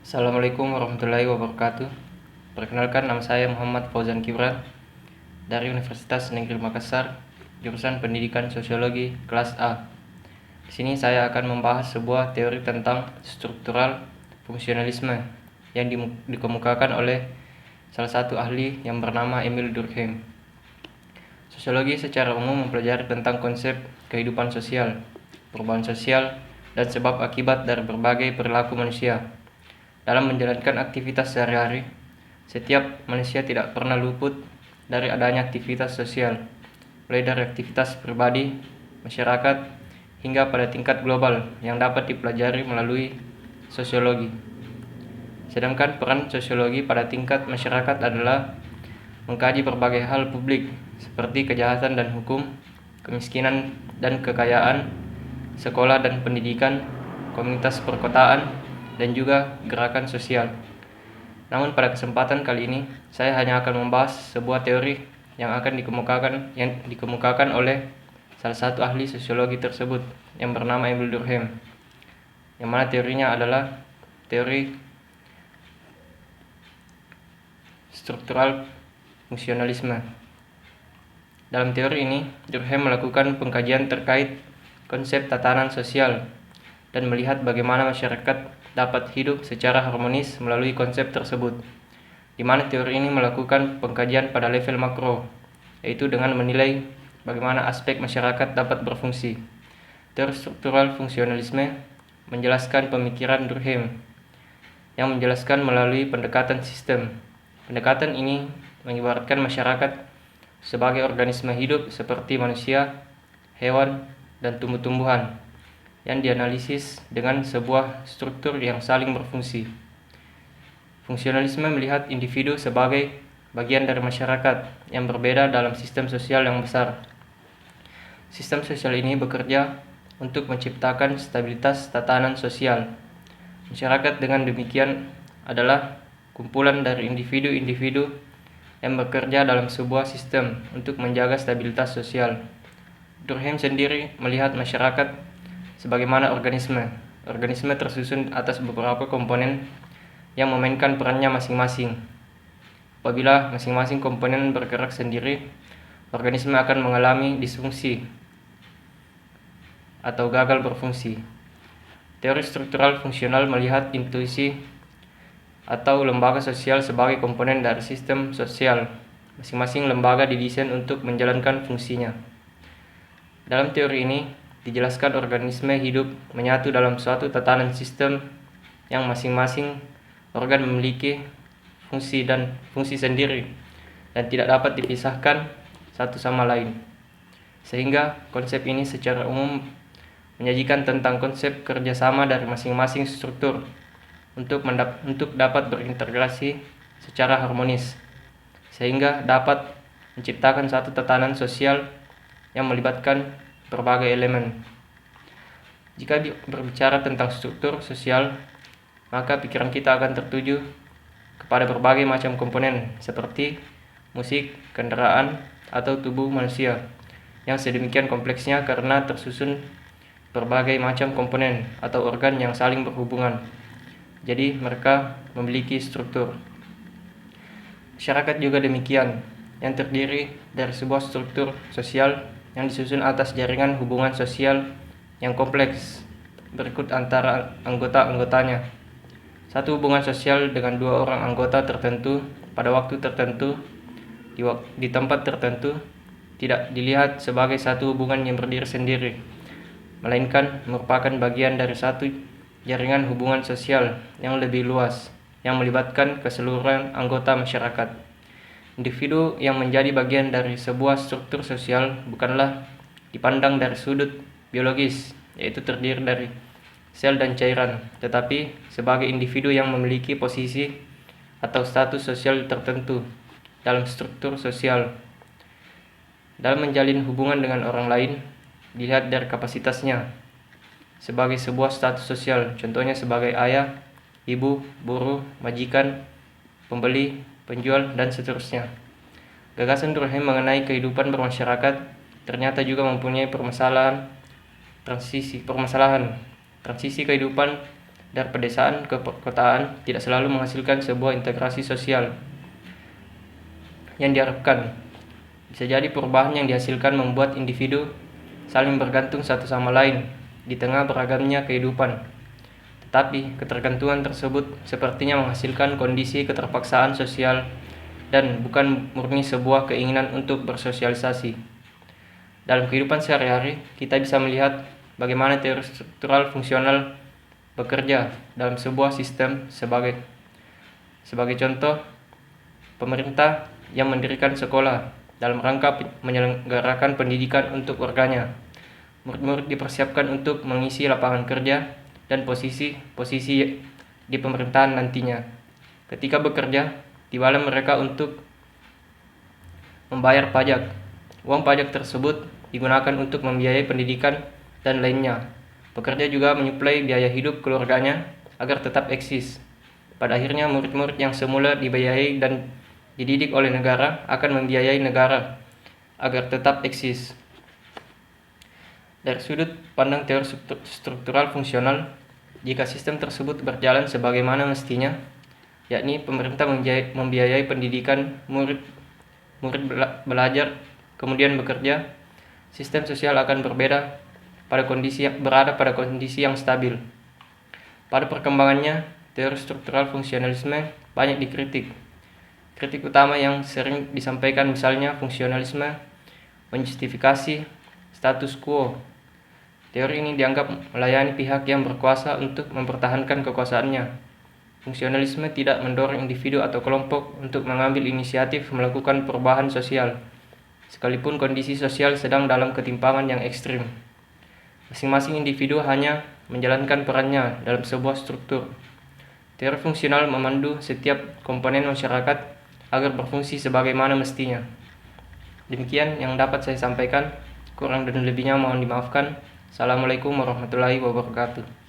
Assalamualaikum warahmatullahi wabarakatuh. Perkenalkan, nama saya Muhammad Fauzan Kibran dari Universitas Negeri Makassar, jurusan Pendidikan Sosiologi kelas A. Di sini saya akan membahas sebuah teori tentang struktural fungsionalisme yang dikemukakan oleh salah satu ahli yang bernama Emil Durkheim. Sosiologi secara umum mempelajari tentang konsep kehidupan sosial, perubahan sosial, dan sebab akibat dari berbagai perilaku manusia. Dalam menjalankan aktivitas sehari-hari, setiap manusia tidak pernah luput dari adanya aktivitas sosial, mulai dari aktivitas pribadi, masyarakat, hingga pada tingkat global yang dapat dipelajari melalui sosiologi. Sedangkan peran sosiologi pada tingkat masyarakat adalah mengkaji berbagai hal publik seperti kejahatan dan hukum, kemiskinan dan kekayaan, sekolah dan pendidikan, komunitas perkotaan, dan juga gerakan sosial. Namun pada kesempatan kali ini, saya hanya akan membahas sebuah teori yang dikemukakan oleh salah satu ahli sosiologi tersebut yang bernama Emil Durkheim. Yang mana teorinya adalah teori struktural fungsionalisme. Dalam teori ini, Durkheim melakukan pengkajian terkait konsep tatanan sosial dan melihat bagaimana masyarakat dapat hidup secara harmonis melalui konsep tersebut, di mana teori ini melakukan pengkajian pada level makro, yaitu dengan menilai bagaimana aspek masyarakat dapat berfungsi. Teori struktural fungsionalisme menjelaskan pemikiran Durkheim yang menjelaskan melalui pendekatan sistem. Pendekatan ini mengibaratkan masyarakat sebagai organisme hidup seperti manusia, hewan, dan tumbuh-tumbuhan yang dianalisis dengan sebuah struktur yang saling berfungsi. Fungsionalisme melihat individu sebagai bagian dari masyarakat yang berbeda dalam sistem sosial yang besar. Sistem sosial ini bekerja untuk menciptakan stabilitas tatanan sosial. Masyarakat dengan demikian adalah kumpulan dari individu-individu yang bekerja dalam sebuah sistem untuk menjaga stabilitas sosial. Durkheim sendiri melihat masyarakat sebagaimana organisme. Organisme tersusun atas beberapa komponen yang memainkan perannya masing-masing. Apabila masing-masing komponen bergerak sendiri, organisme akan mengalami disfungsi atau gagal berfungsi. Teori struktural fungsional melihat intuisi atau lembaga sosial sebagai komponen dari sistem sosial. Masing-masing lembaga didesain untuk menjalankan fungsinya. Dalam teori ini, dijelaskan organisme hidup menyatu dalam suatu tatanan sistem yang masing-masing organ memiliki fungsi sendiri dan tidak dapat dipisahkan satu sama lain. Sehingga konsep ini secara umum menyajikan tentang konsep kerjasama dari masing-masing struktur untuk dapat berintegrasi secara harmonis, sehingga dapat menciptakan satu tatanan sosial yang melibatkan berbagai elemen. Jika berbicara tentang struktur sosial, maka pikiran kita akan tertuju kepada berbagai macam komponen seperti musik, kendaraan, atau tubuh manusia yang sedemikian kompleksnya karena tersusun berbagai macam komponen atau organ yang saling berhubungan. Jadi mereka memiliki struktur. Masyarakat juga demikian, yang terdiri dari sebuah struktur sosial yang disusun atas jaringan hubungan sosial yang kompleks berikut antara anggota-anggotanya. Satu hubungan sosial dengan dua orang anggota tertentu pada waktu tertentu di tempat tertentu tidak dilihat sebagai satu hubungan yang berdiri sendiri, melainkan merupakan bagian dari satu jaringan hubungan sosial yang lebih luas yang melibatkan keseluruhan anggota masyarakat. Individu yang menjadi bagian dari sebuah struktur sosial bukanlah dipandang dari sudut biologis, yaitu terdiri dari sel dan cairan, tetapi sebagai individu yang memiliki posisi atau status sosial tertentu dalam struktur sosial. Dalam menjalin hubungan dengan orang lain, dilihat dari kapasitasnya sebagai sebuah status sosial, contohnya sebagai ayah, ibu, buruh, majikan, pembeli, penjual, dan seterusnya. Gagasan Durkheim mengenai kehidupan bermasyarakat ternyata juga mempunyai permasalahan transisi kehidupan dari pedesaan ke perkotaan tidak selalu menghasilkan sebuah integrasi sosial yang diharapkan. Bisa jadi perubahan yang dihasilkan membuat individu saling bergantung satu sama lain di tengah beragamnya kehidupan. Tetapi ketergantungan tersebut sepertinya menghasilkan kondisi keterpaksaan sosial dan bukan murni sebuah keinginan untuk bersosialisasi. Dalam kehidupan sehari-hari, kita bisa melihat bagaimana teori struktural fungsional bekerja dalam sebuah sistem. Sebagai contoh, pemerintah yang mendirikan sekolah dalam rangka menyelenggarakan pendidikan untuk warganya. Murid-murid dipersiapkan untuk mengisi lapangan kerja dan posisi di pemerintahan nantinya. Ketika bekerja, tibalah mereka untuk membayar pajak. Uang pajak tersebut digunakan untuk membiayai pendidikan dan lainnya. Pekerja juga menyuplai biaya hidup keluarganya agar tetap eksis. Pada akhirnya, murid-murid yang semula dibiayai dan dididik oleh negara akan membiayai negara agar tetap eksis. Dari sudut pandang teori struktural fungsional, jika sistem tersebut berjalan sebagaimana mestinya, yakni pemerintah membiayai pendidikan murid belajar kemudian bekerja, sistem sosial akan berada pada kondisi yang stabil. Pada perkembangannya, teori struktural fungsionalisme banyak dikritik. Kritik utama yang sering disampaikan misalnya fungsionalisme menjustifikasi status quo. Teori ini dianggap melayani pihak yang berkuasa untuk mempertahankan kekuasaannya. Fungsionalisme tidak mendorong individu atau kelompok untuk mengambil inisiatif melakukan perubahan sosial, sekalipun kondisi sosial sedang dalam ketimpangan yang ekstrim. Masing-masing individu hanya menjalankan perannya dalam sebuah struktur. Teori fungsional memandu setiap komponen masyarakat agar berfungsi sebagaimana mestinya. Demikian yang dapat saya sampaikan, kurang dan lebihnya mohon dimaafkan. Assalamualaikum warahmatullahi wabarakatuh.